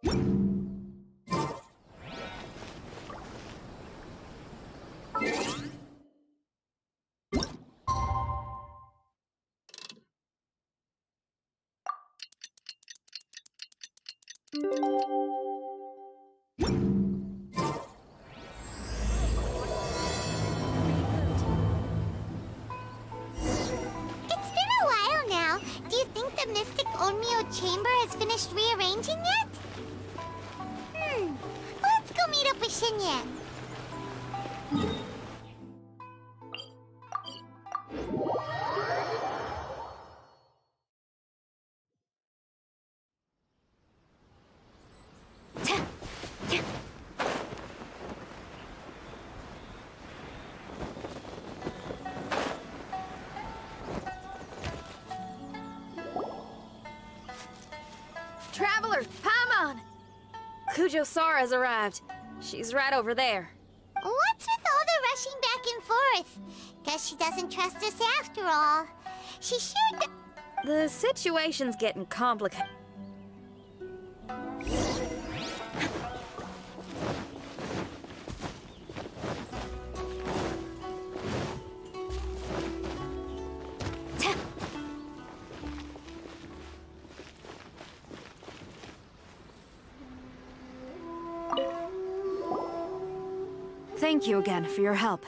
Do you think the Mystic Onmyo Chamber has finished rearranging yet? Let's go meet up with Shinyan. Traveler, Paimon! Kujo-Sara has arrived. She's right over there. What's with all the rushing back and forth? Guess she doesn't trust us after all. She sure The situation's getting complicated. Thank you again for your help.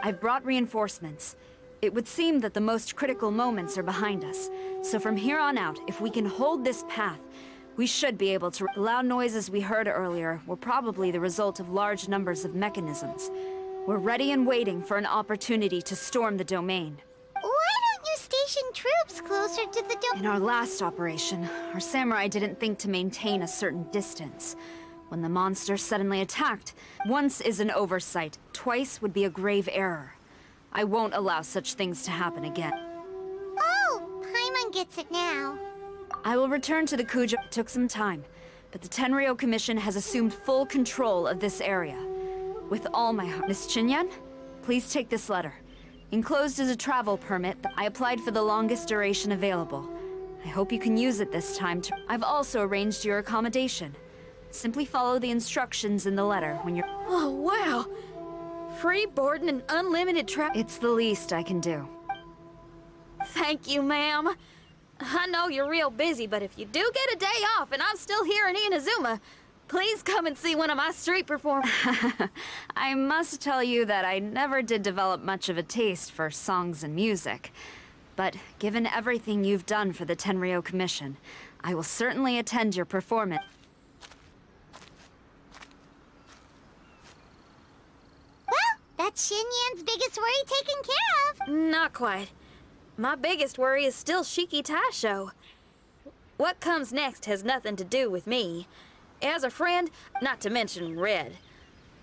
I've brought reinforcements. It would seem that the most critical moments are behind us. So from here on out, if we can hold this path, we should be able to... The loud noises we heard earlier were probably the result of large numbers of mechanisms. We're ready and waiting for an opportunity to storm the domain. Why don't you station troops closer to the In our last operation, our samurai didn't think to maintain a certain distance. When the monster suddenly attacked, once is an oversight, twice would be a grave error. I won't allow such things to happen again. Oh, Paimon gets it now. I will return to the Kujo. It took some time, but the Tenryou Commission has assumed full control of this area. With all my heart. Miss Chinyan, please take this letter. Enclosed is a travel permit that I applied for the longest duration available. I hope you can use it this time to... I've also arranged your accommodation. Simply follow the instructions in the letter when you're... Oh, wow! Free boarding and unlimited travel. It's the least I can do. Thank you, ma'am. I know you're real busy, but if you do get a day off and I'm still here in Inazuma, please come and see one of my street performances. I must tell you that I never did develop much of a taste for songs and music. But given everything you've done for the Tenryou Commission, I will certainly attend your performance. That's Shinyan's biggest worry taken care of. Not quite. My biggest worry is still Shiki Taisho. What comes next has nothing to do with me. As a friend, not to mention Red.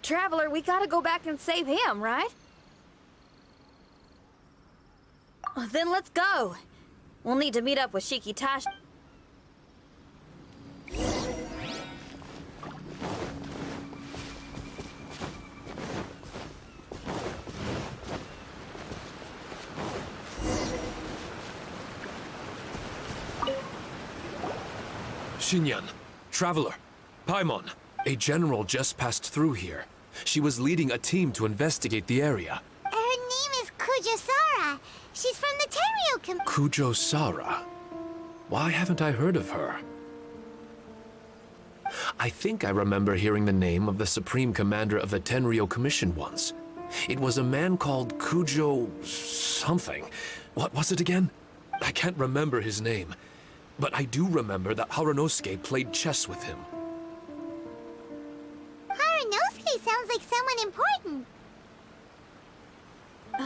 Traveler, we gotta go back and save him, right? Then let's go. We'll need to meet up with Shiki Taisho. Shinyan, Traveler, Paimon, a general just passed through here. She was leading a team to investigate the area. Her name is Kujo-Sara. She's from the Tenryou Kujo-Sara? Why haven't I heard of her? I think I remember hearing the name of the Supreme Commander of the Tenryou Commission once. It was a man called Kujo... something. What was it again? I can't remember his name. But I do remember that Harunosuke played chess with him. Harunosuke sounds like someone important.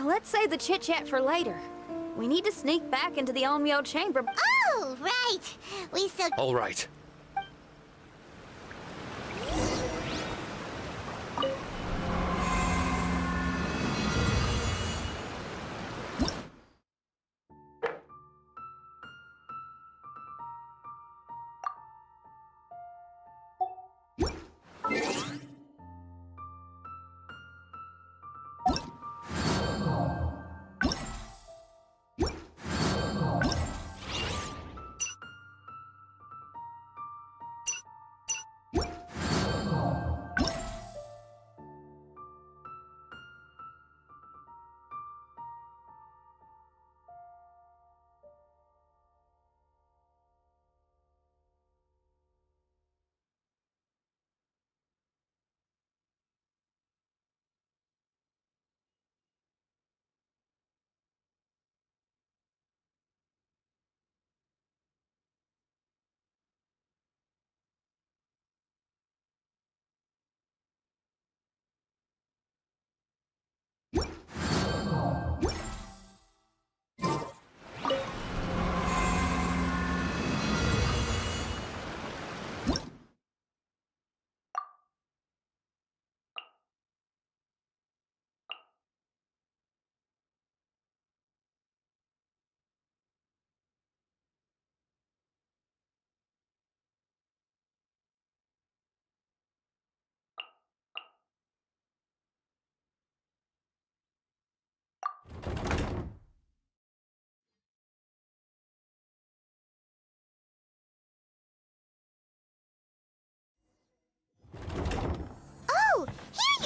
Let's save the chit-chat for later. We need to sneak back into the Onmyo Chamber. Oh, right. We still... All right.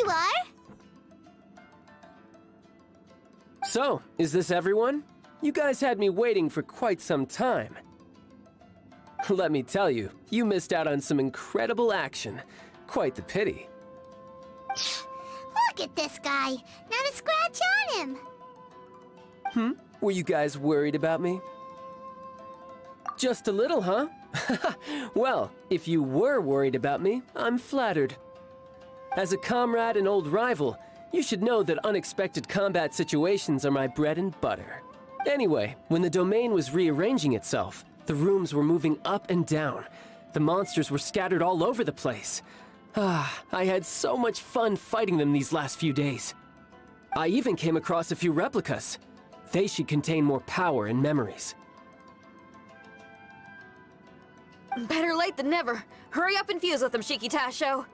you are. So, is this everyone? You guys had me waiting for quite some time. Let me tell you, you missed out on some incredible action. Quite the pity. Look at this guy. Not a scratch on him. Were you guys worried about me? Just a little, huh? Well, if you were worried about me, I'm flattered. As a comrade and old rival, you should know that unexpected combat situations are my bread and butter. Anyway, when the domain was rearranging itself, the rooms were moving up and down. The monsters were scattered all over the place. I had so much fun fighting them these last few days. I even came across a few replicas. They should contain more power and memories. Better late than never. Hurry up and fuse with them, Shiki Tasho.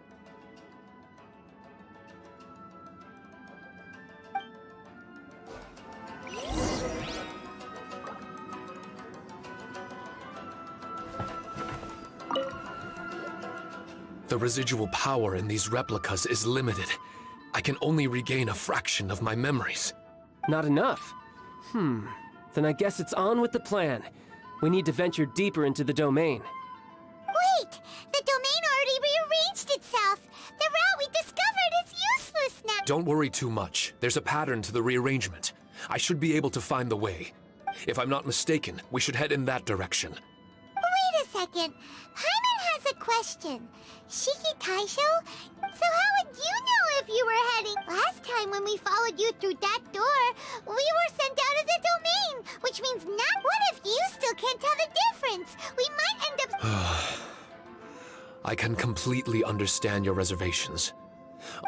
The residual power in these replicas is limited. I can only regain a fraction of my memories. Not enough? Then I guess it's on with the plan. We need to venture deeper into the domain. Wait! The domain already rearranged itself! The route we discovered is useless now! Don't worry too much. There's a pattern to the rearrangement. I should be able to find the way. If I'm not mistaken, we should head in that direction. Wait a second. Paimon has a question. Shiki Taisho? So how would you know if you were heading? Last time when we followed you through that door, we were sent out of the domain, which means not. What if you still can't tell the difference? We might end up. I can completely understand your reservations.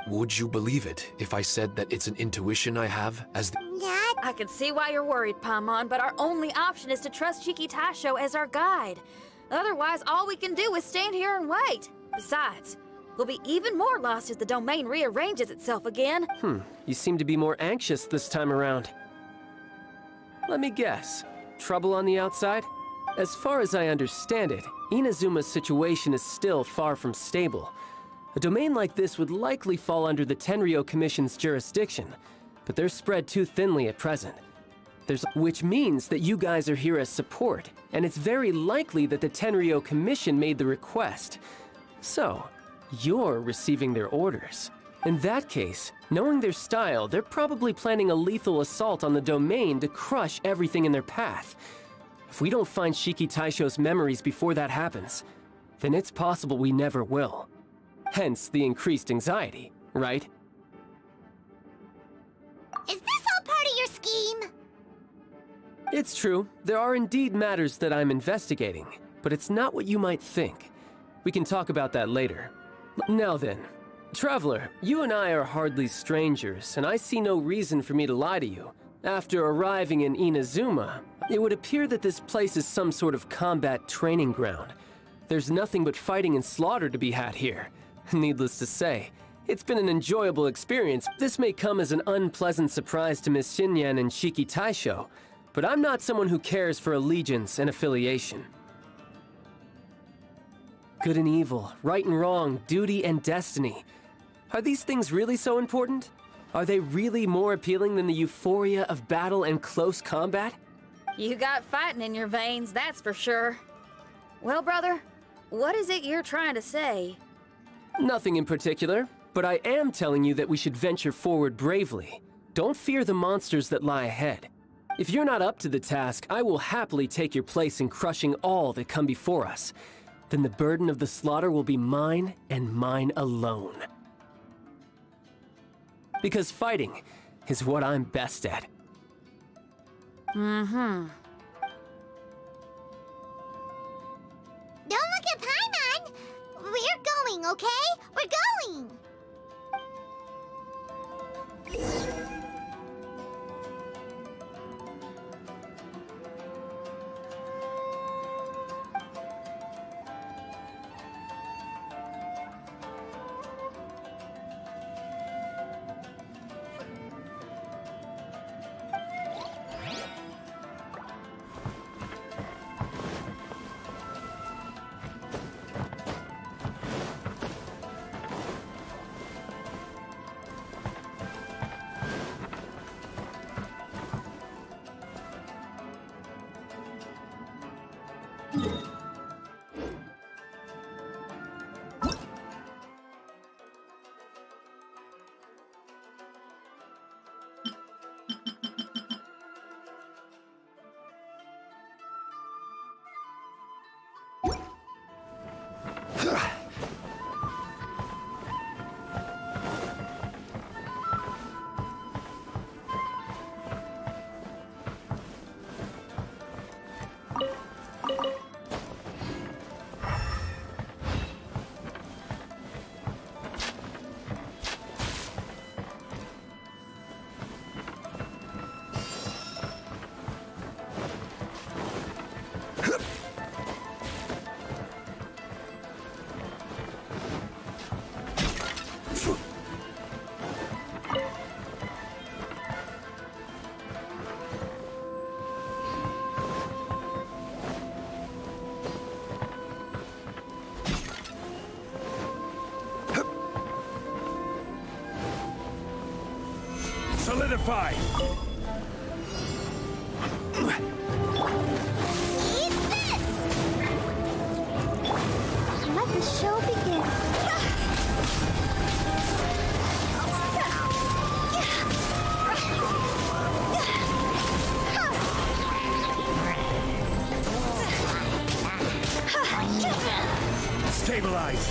Would you believe it if I said that it's an intuition I have as the... Not. I can see why you're worried, Paimon, but our only option is to trust Shiki Tasho as our guide. Otherwise, all we can do is stand here and wait. Besides, we'll be even more lost as the domain rearranges itself again. You seem to be more anxious this time around. Let me guess. Trouble on the outside? As far as I understand it, Inazuma's situation is still far from stable. A domain like this would likely fall under the Tenryou Commission's jurisdiction, but they're spread too thinly at present. Which means that you guys are here as support, and it's very likely that the Tenryou Commission made the request. So, you're receiving their orders. In that case, knowing their style, they're probably planning a lethal assault on the domain to crush everything in their path. If we don't find Shiki Taisho's memories before that happens, then it's possible we never will. Hence the increased anxiety, right? Is this all part of your scheme? It's true, there are indeed matters that I'm investigating, but it's not what you might think. We can talk about that later. Now then, Traveler, you and I are hardly strangers, and I see no reason for me to lie to you. After arriving in Inazuma, it would appear that this place is some sort of combat training ground. There's nothing but fighting and slaughter to be had here. Needless to say, it's been an enjoyable experience. This may come as an unpleasant surprise to Miss Xinyan and Shiki Taisho, but I'm not someone who cares for allegiance and affiliation. Good and evil, right and wrong, duty and destiny. Are these things really so important? Are they really more appealing than the euphoria of battle and close combat? You got fighting in your veins, that's for sure. Well, brother, what is it you're trying to say? Nothing in particular, but I am telling you that we should venture forward bravely. Don't fear the monsters that lie ahead. If you're not up to the task, I will happily take your place in crushing all that come before us. Then the burden of the slaughter will be mine and mine alone. Because fighting is what I'm best at. Don't look at Paimon! We're going, okay? We're going! Solidify! Eat this! Let the show begin. Stabilize!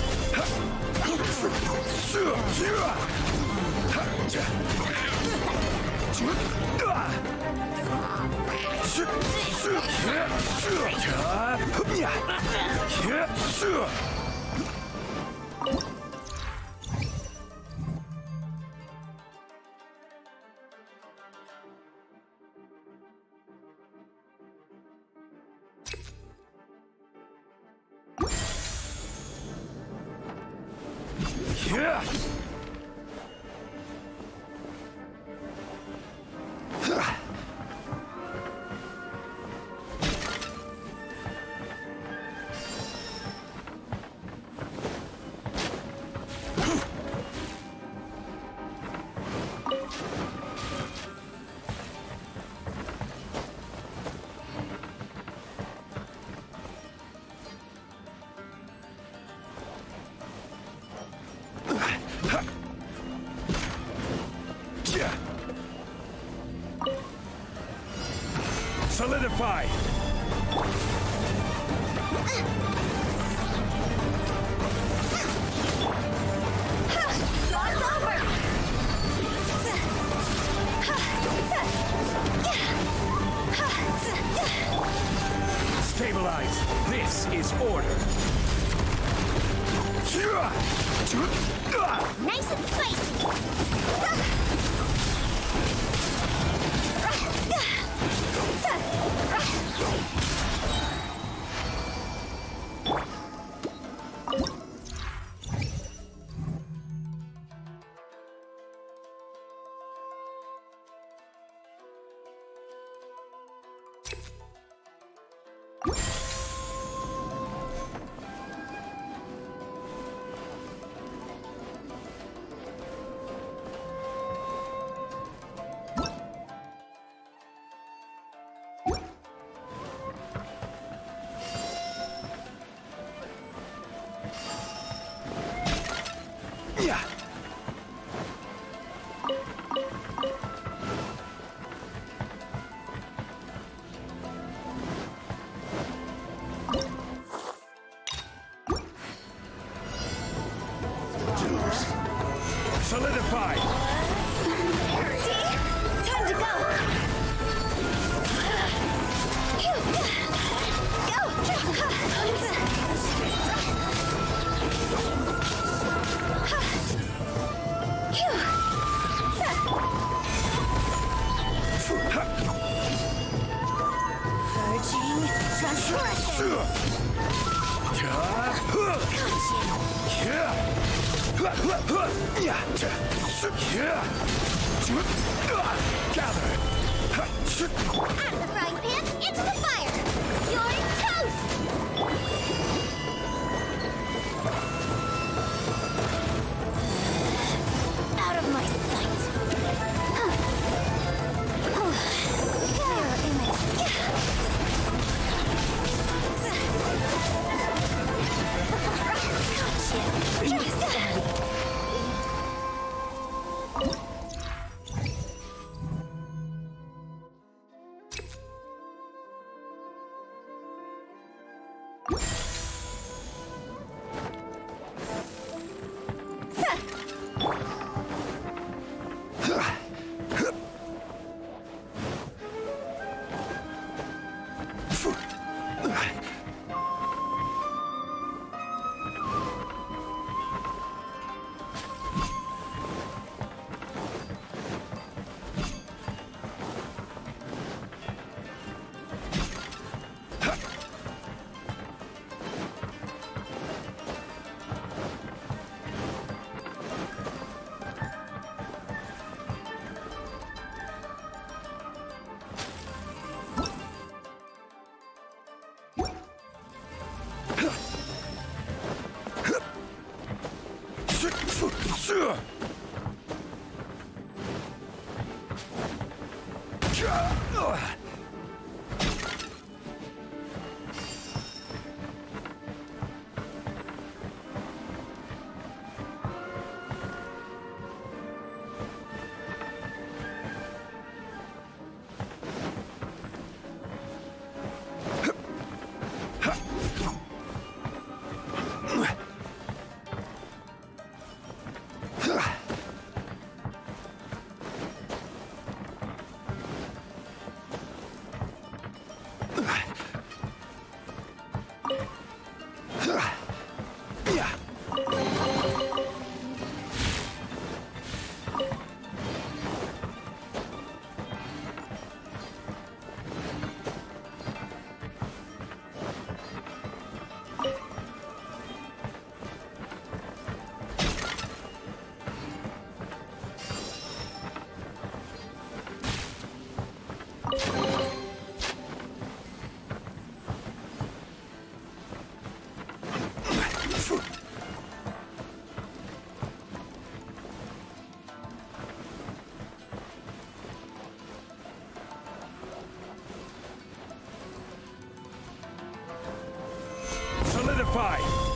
Yeah! Solidify! Stabilize! This is order! Nice and spicy. Yeah! Solidify! Time to go. Purging transformation. Gather! Out of the frying pan, into the fire. You're toast. Out of my sight. Mirror image. Solidify!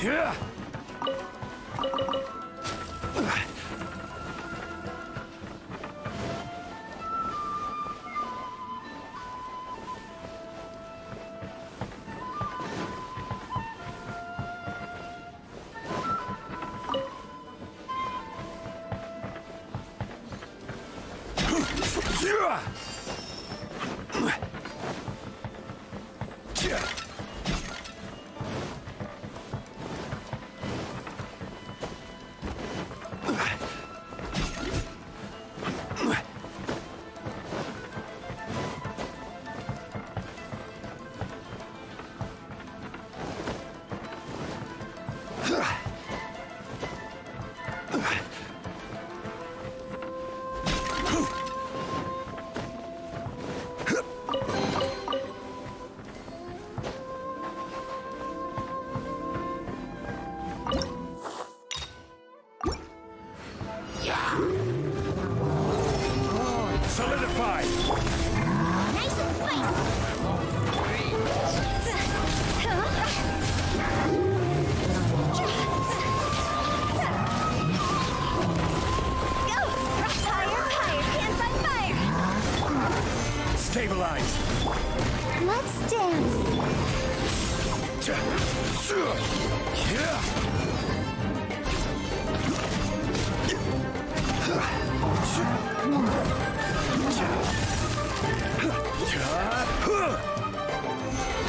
Yeah! Solidify! Nice and spicy. Go! Rock higher, higher, hands on fire! Stabilize! Let's dance.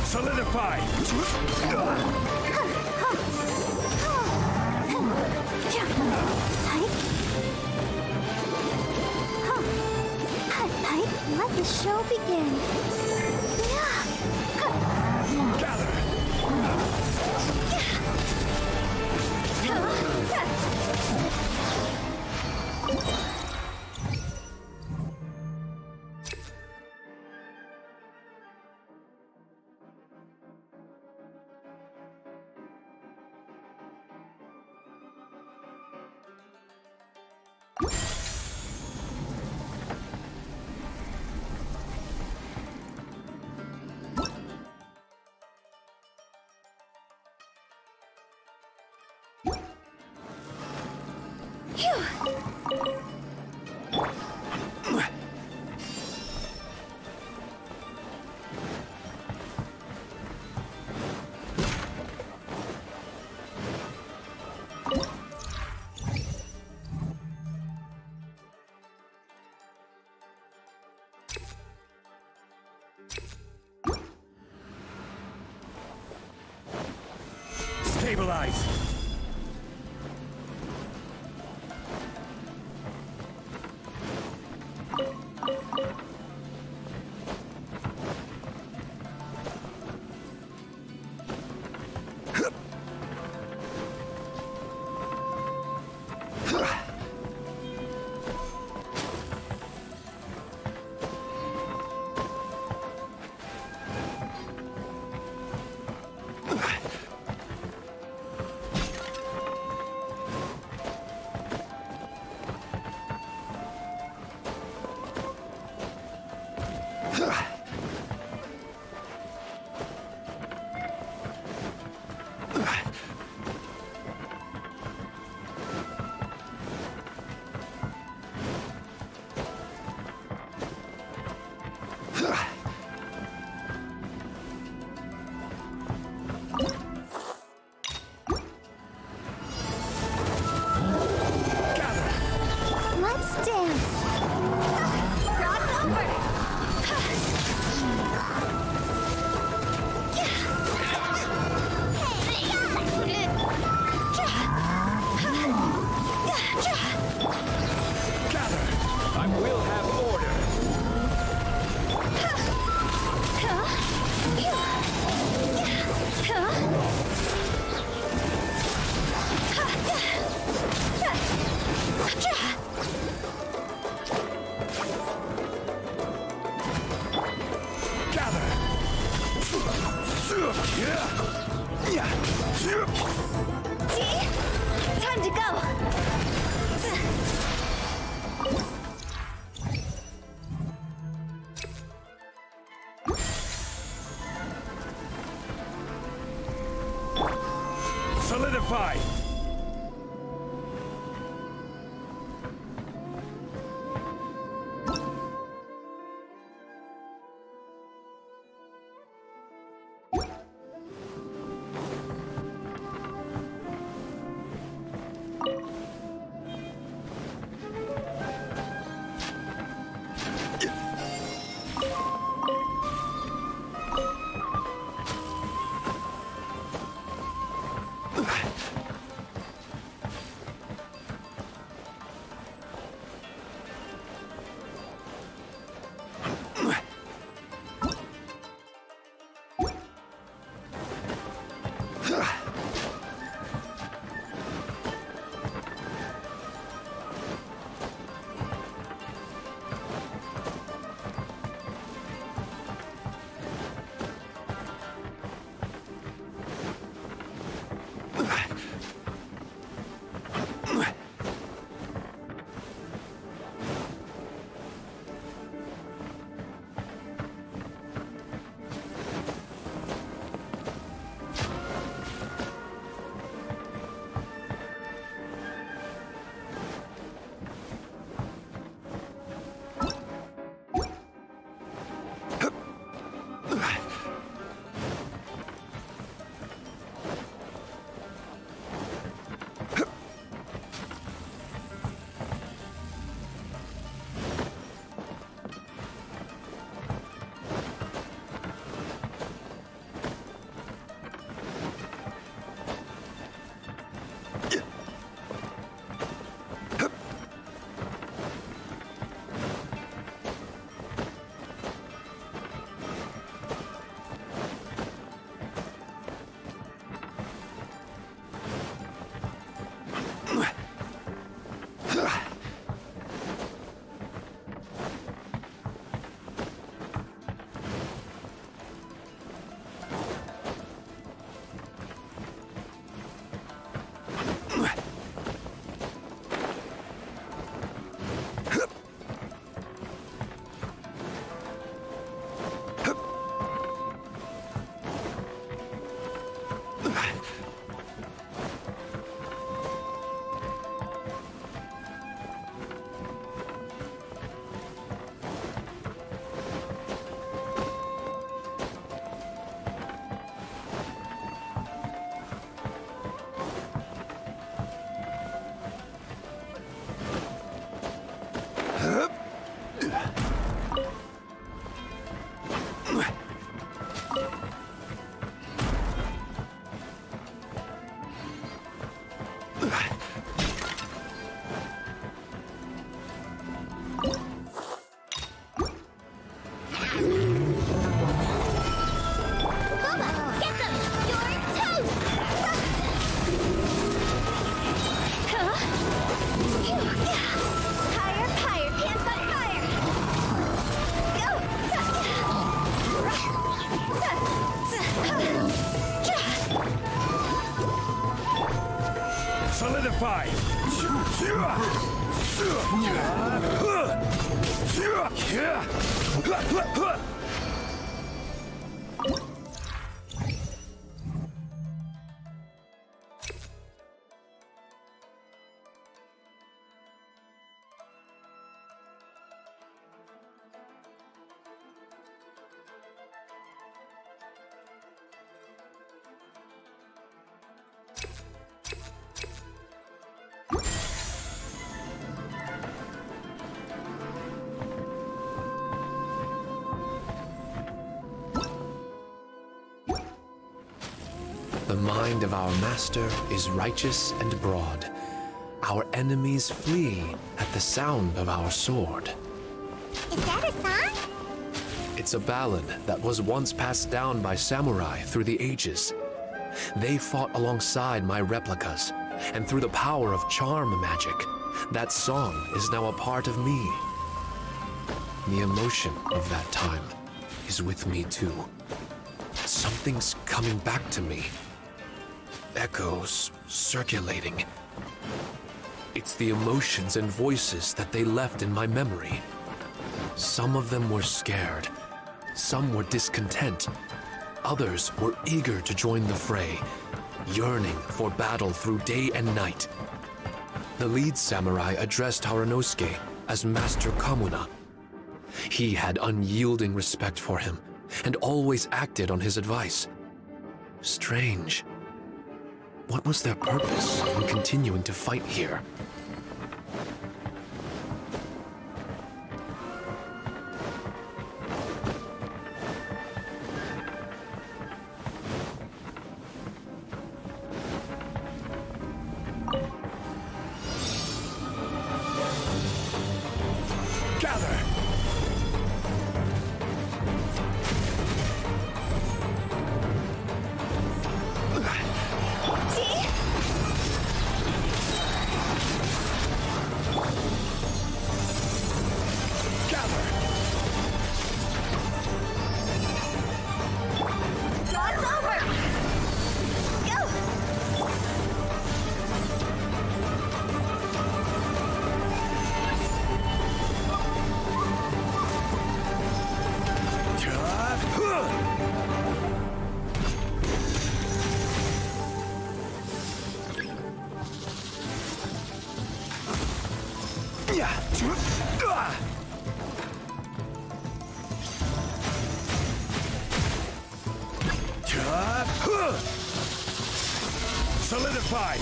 Solidify! Hi. let the show begin. Stabilize. Let's dance. Cross over. Gather. I will have order. Gather. Time to go. Solidify. Solidified! The mind of our master is righteous and broad. Our enemies flee at the sound of our sword. Is that a song? It's a ballad that was once passed down by samurai through the ages. They fought alongside my replicas, and through the power of charm magic, that song is now a part of me. The emotion of that time is with me too. Something's coming back to me. Echoes circulating. It's the emotions and voices that they left in my memory. Some of them were scared. Some were discontent. Others were eager to join the fray, yearning for battle through day and night. The lead samurai addressed Haranosuke as Master Kamuna. He had unyielding respect for him and always acted on his advice. Strange. What was their purpose in continuing to fight here? Gather! Solidified!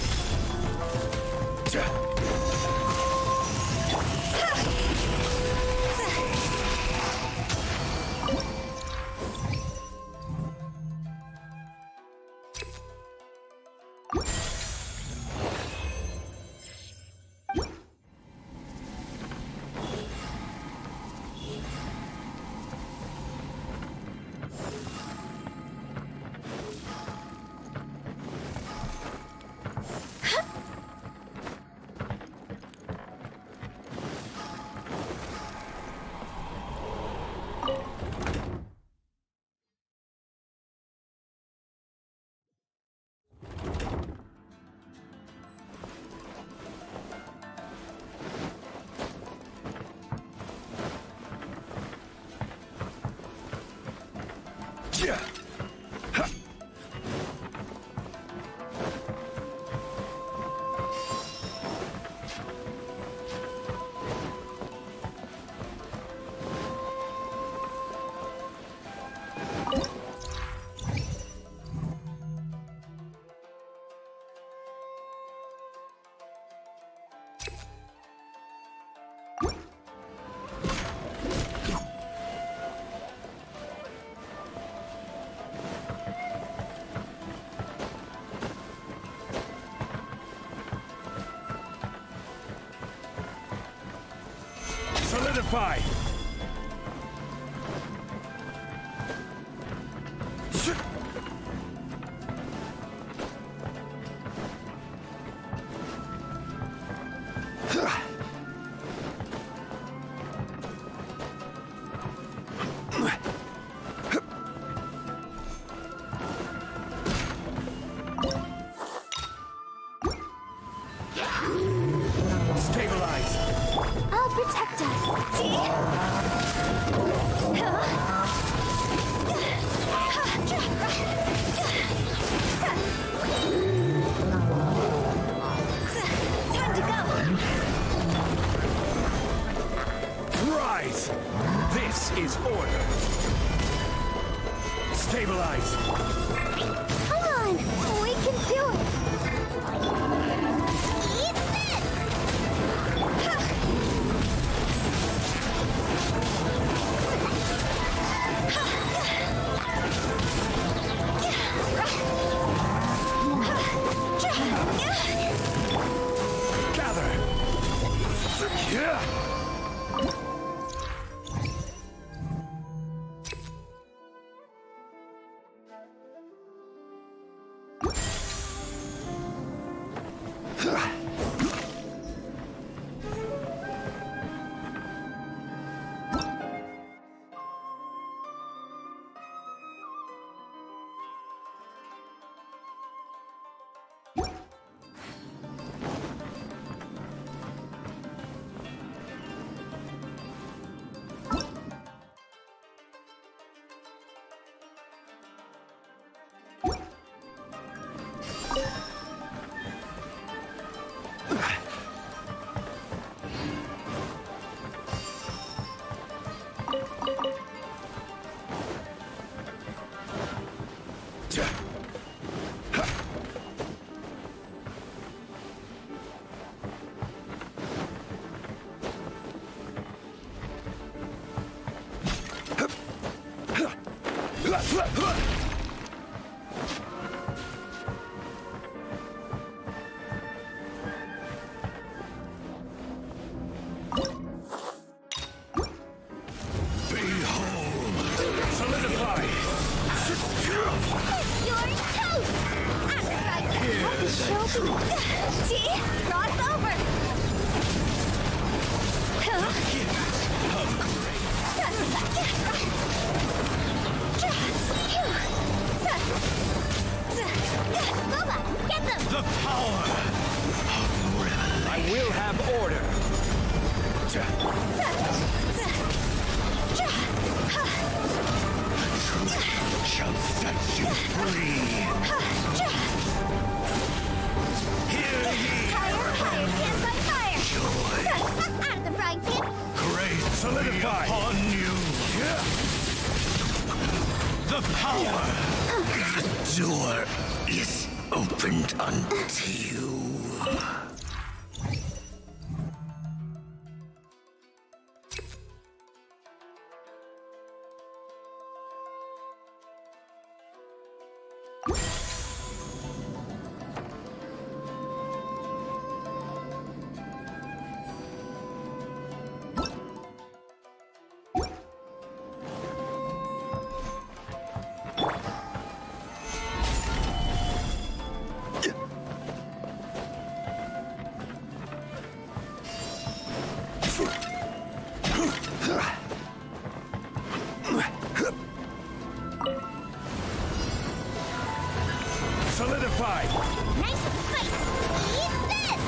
Yeah. Ha. Solidified! Time to go. Rise! This is order. Stabilize. Come on, we can do it. Eat this! Gather. Yeah. Solidify! You're toast! Let the show begin. See? Cross over! Booba, get them! The power of will. I will have order. Shall set you free. Hear ye! Fire, hands on fire! Joy. Out of the frying pan! Great solidify upon you. The power. The door is opened unto you. Solidify! Nice and spicy! Eat this!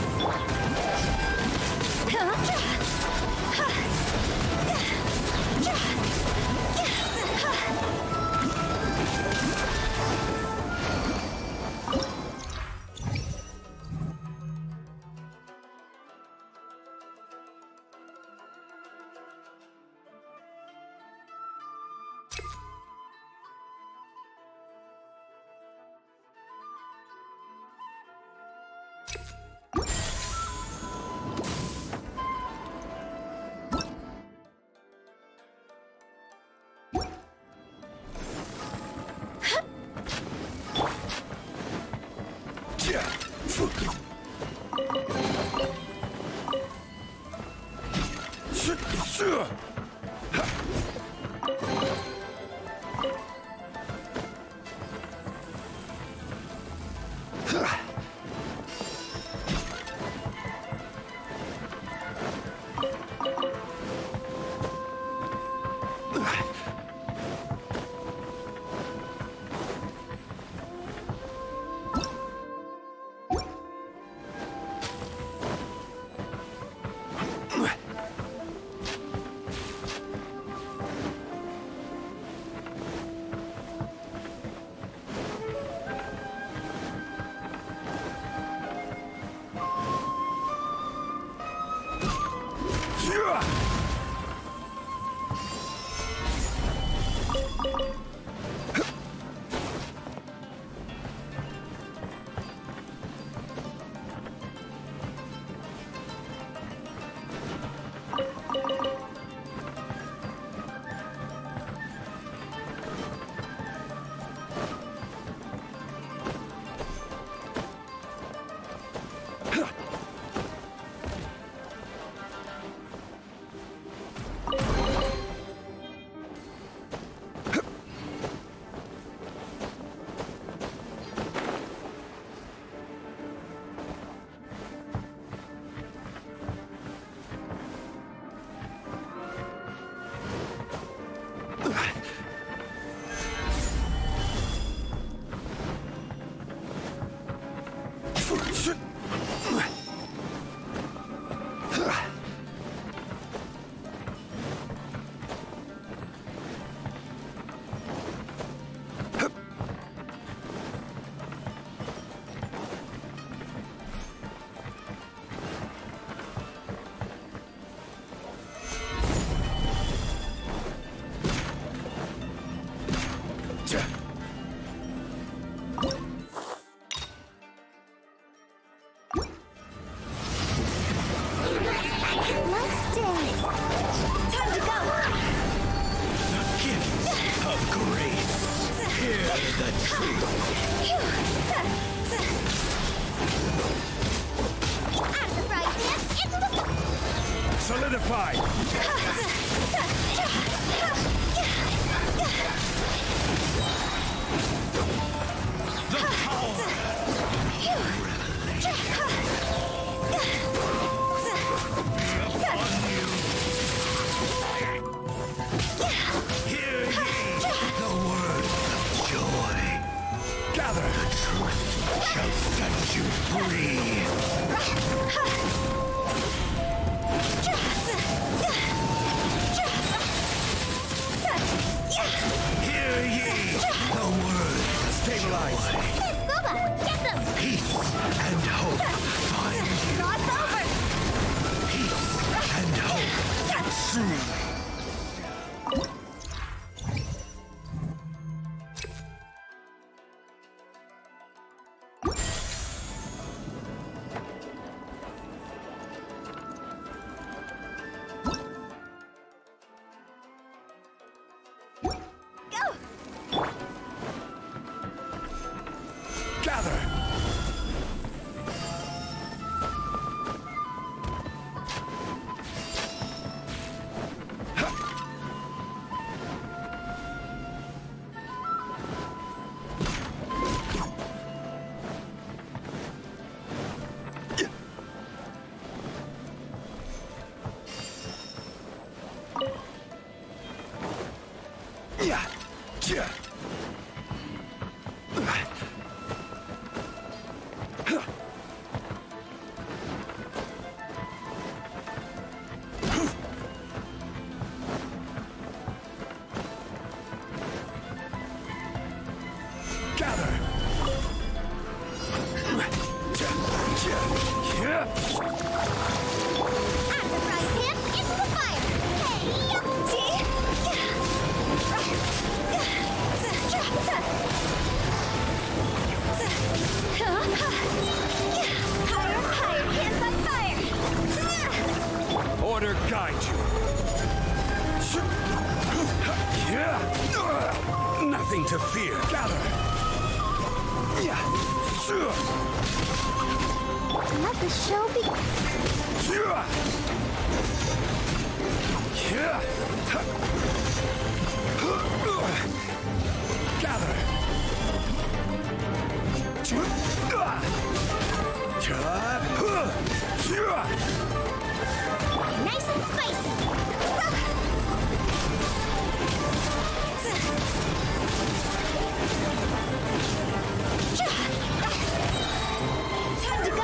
Let's dance. Time to go. Gift of grace. Hear the truth. As the bride dance into the Solidify. The power. Hear ye the word of joy. Gather. The truth shall set you free. Hear ye the word of Stabilize. joy. Boba, get them. Peace and hope find you. Cross over. Peace and hope consume. Go. Gather. Yeah. Yeah. Gather. Yeah. As the bride dance into the fire. Hey, higher, higher, hands on fire. Order guide you. Yeah. Nothing to fear. Gather. Yeah. Let the show begin. Yeah. Gather. Nice and spicy. Time to go.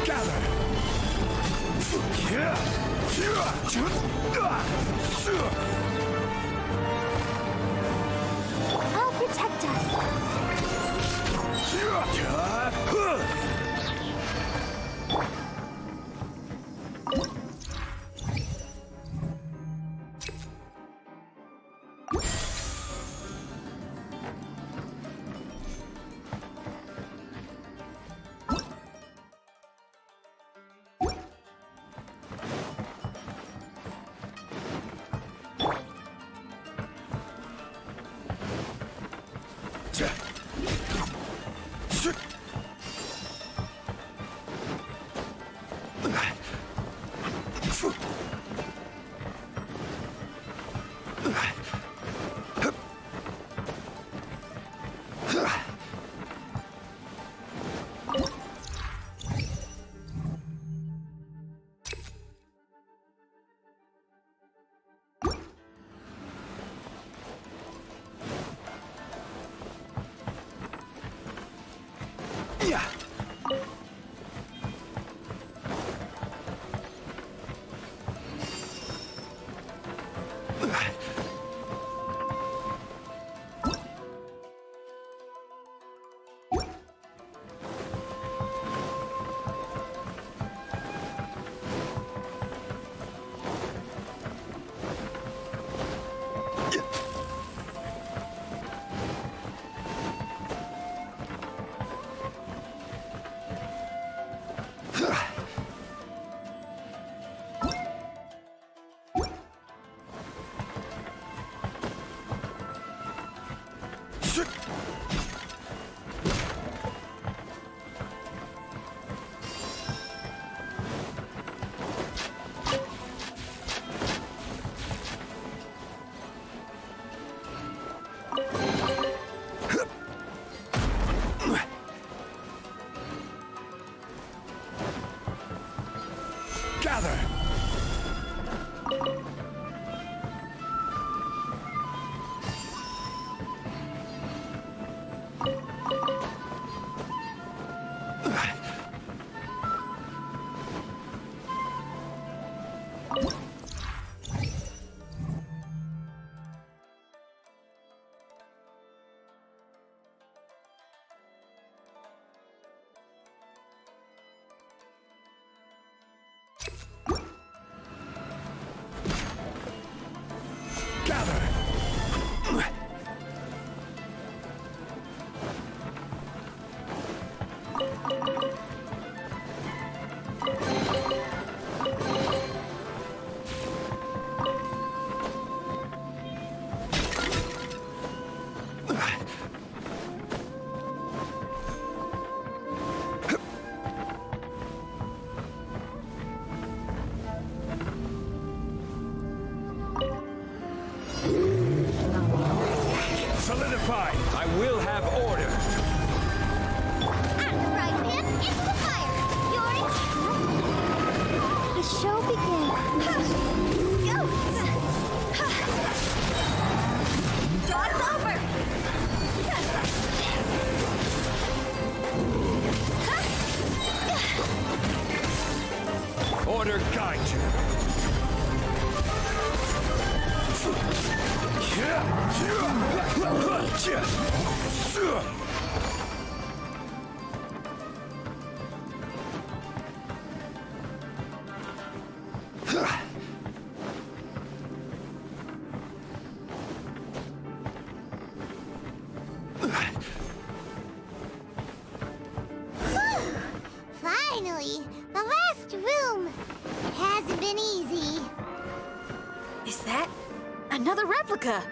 Gather. I'll protect us. Gather! Gather! Solidify! I will have order! At the right hand, it's the fire. You're in. The show begins. Go! Draw's over! Order guide you! Finally, the last room. It hasn't been easy. Is that another replica?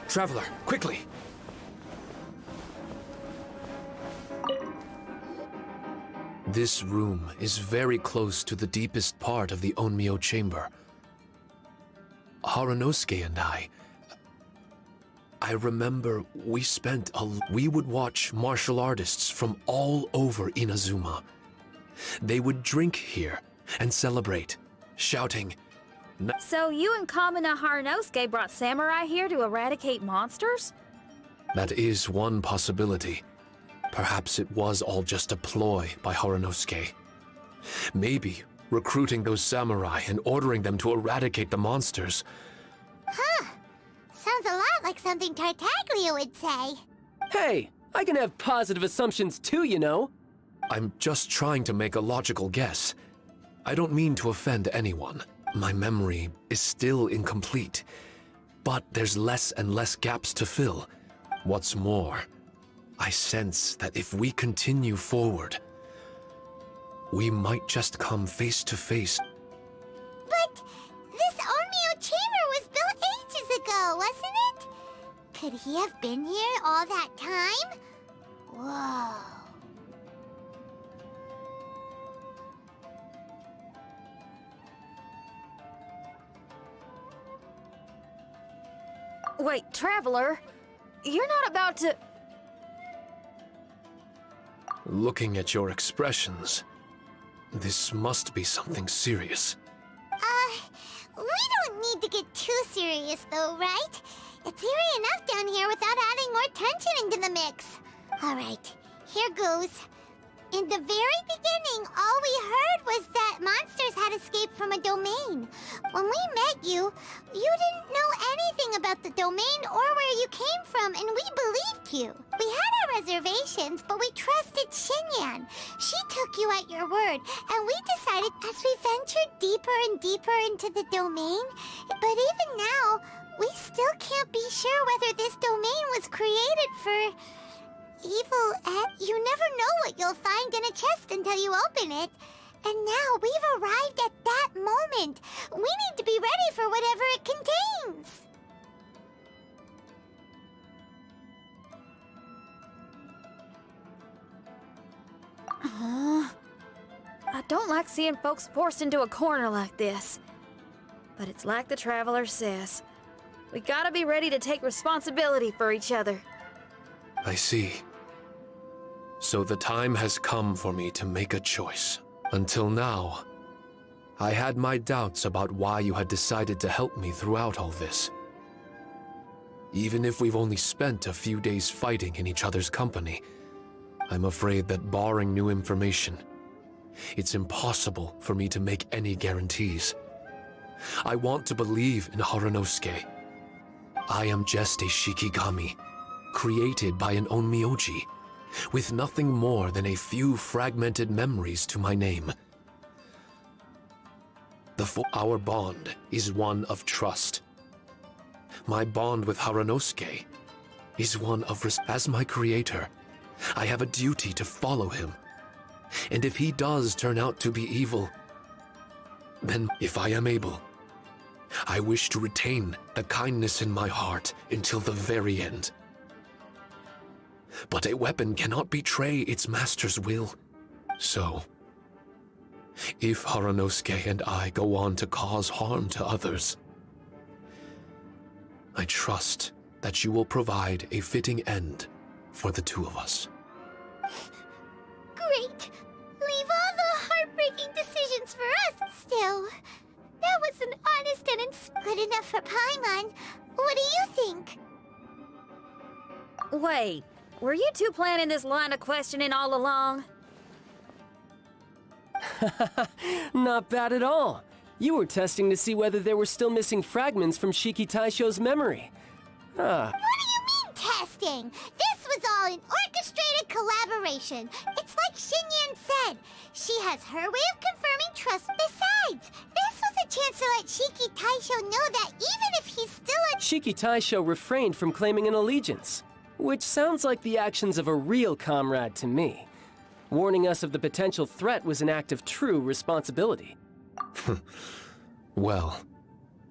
Traveler, quickly! This room is very close to the deepest part of the Onmyo chamber. Harunosuke and I remember we would watch martial artists from all over Inazuma. They would drink here and celebrate, shouting, So you and Kamina Harunosuke brought samurai here to eradicate monsters? That is one possibility. Perhaps it was all just a ploy by Harunosuke. Maybe recruiting those samurai and ordering them to eradicate the monsters. Huh. Sounds a lot like something Tartaglia would say. Hey, I can have positive assumptions too, you know. I'm just trying to make a logical guess. I don't mean to offend anyone. My memory is still incomplete, but there's less and less gaps to fill. What's more, I sense that if we continue forward, we might just come face to face. But this Onmyo chamber was built ages ago, wasn't it? Could he have been here all that time? Whoa. Wait, Traveler, you're not about to... Looking at your expressions, this must be something serious. We don't need to get too serious though, right? It's eerie enough down here without adding more tension into the mix. Alright, here goes. In the very beginning, all we heard was that monsters had escaped from a domain. When we met you, you didn't know anything about the domain or where you came from, and we believed you. We had our reservations, but we trusted Xinyan. She took you at your word, and we decided as we ventured deeper and deeper into the domain. But even now, we still can't be sure whether this domain was created for evil, and you never know what you'll find in a chest until you open it. And now we've arrived at that moment. We need to be ready for whatever it contains. I don't like seeing folks forced into a corner like this. But it's like the Traveler says. We gotta be ready to take responsibility for each other. I see. So the time has come for me to make a choice. Until now, I had my doubts about why you had decided to help me throughout all this. Even if we've only spent a few days fighting in each other's company, I'm afraid that barring new information, it's impossible for me to make any guarantees. I want to believe in Haranosuke. I am just a Shikigami, created by an Onmyoji, with nothing more than a few fragmented memories to my name. Our bond is one of trust. My bond with Haranosuke is one of as my creator, I have a duty to follow him. And if he does turn out to be evil, then if I am able, I wish to retain the kindness in my heart until the very end. But a weapon cannot betray its master's will. So, if Haranosuke and I go on to cause harm to others, I trust that you will provide a fitting end for the two of us. Great! Leave all the heartbreaking decisions for us. Still, that was an honest and good enough for Paimon. What do you think? Wait, were you two planning this line of questioning all along? Not bad at all. You were testing to see whether there were still missing fragments from Shiki Taisho's memory. What do you mean, testing? This was all an orchestrated collaboration. It's like Xinyan said. She has her way of confirming trust. Besides, this was a chance to let Shiki Taisho know that even if he's still a... Shiki Taisho refrained from claiming an allegiance, which sounds like the actions of a real comrade to me. Warning us of the potential threat was an act of true responsibility. Well,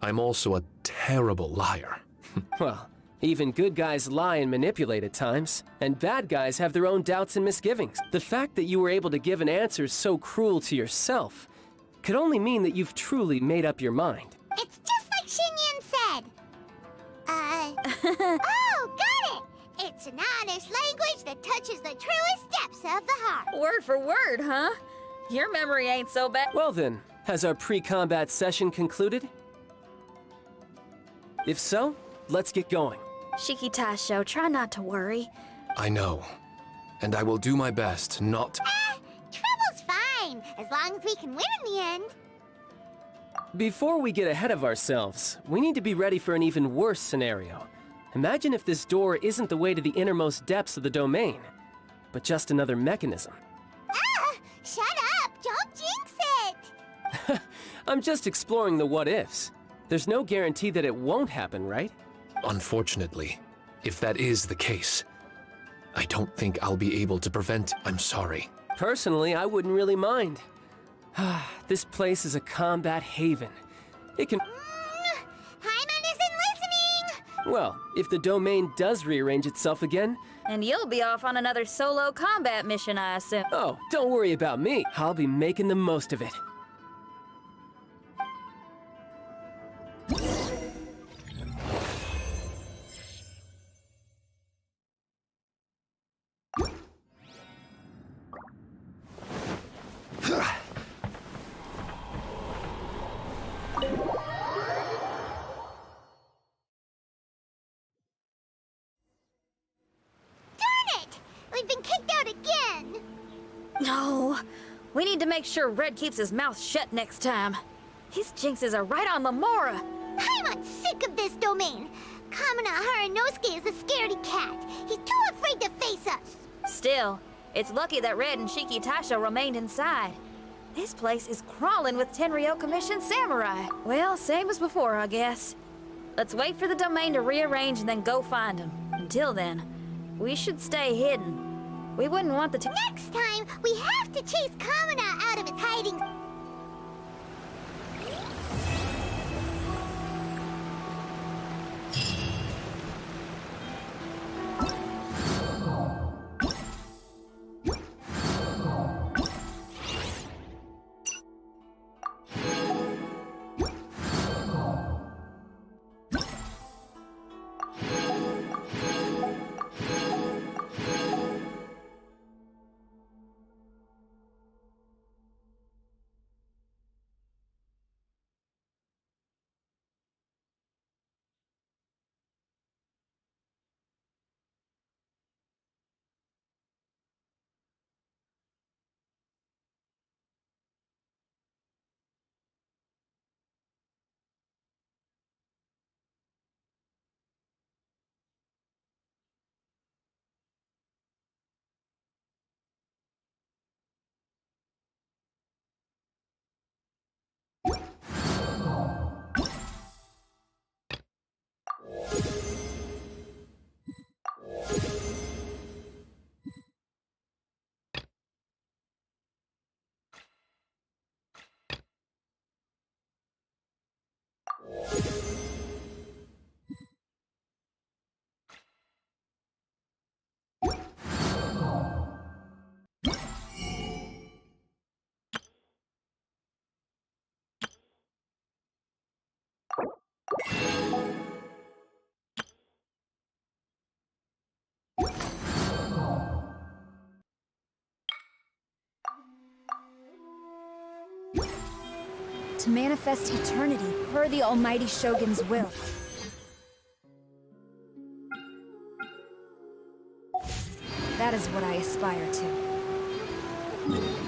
I'm also a terrible liar. Well, even good guys lie and manipulate at times, and bad guys have their own doubts and misgivings. The fact that you were able to give an answer so cruel to yourself could only mean that you've truly made up your mind. It's just like Xinyan said. Oh, got it! It's an honest language that touches the truest depths of the heart. Word for word, huh? Your memory ain't so bad. Well then, has our pre-combat session concluded? If so, let's get going. Shiki Taisho, try not to worry. I know, and I will do my best not... Trouble's fine, as long as we can win in the end. Before we get ahead of ourselves, we need to be ready for an even worse scenario. Imagine if this door isn't the way to the innermost depths of the domain, but just another mechanism. Shut up! Don't jinx it! I'm just exploring the what-ifs. There's no guarantee that it won't happen, right? Unfortunately, if that is the case, I don't think I'll be able to prevent... I'm sorry. Personally, I wouldn't really mind. This place is a combat haven. It can... Hyman isn't listening! Well, if the domain does rearrange itself again... And you'll be off on another solo combat mission, I assume. Oh, don't worry about me. I'll be making the most of it. We've been kicked out again! We need to make sure Red keeps his mouth shut next time. His jinxes are right on Lamora. I'm sick of this domain. Kamina Haranosuke is a scaredy cat. He's too afraid to face us. Still, it's lucky that Red and Shiki Taisho remained inside. This place is crawling with Tenryo Commission samurai. Well, same as before, I guess. Let's wait for the domain to rearrange and then go find them. Until then, we should stay hidden. We wouldn't want the Next time, we have to chase Kamina out of his hiding. To manifest eternity per the Almighty Shogun's will. That is what I aspire to.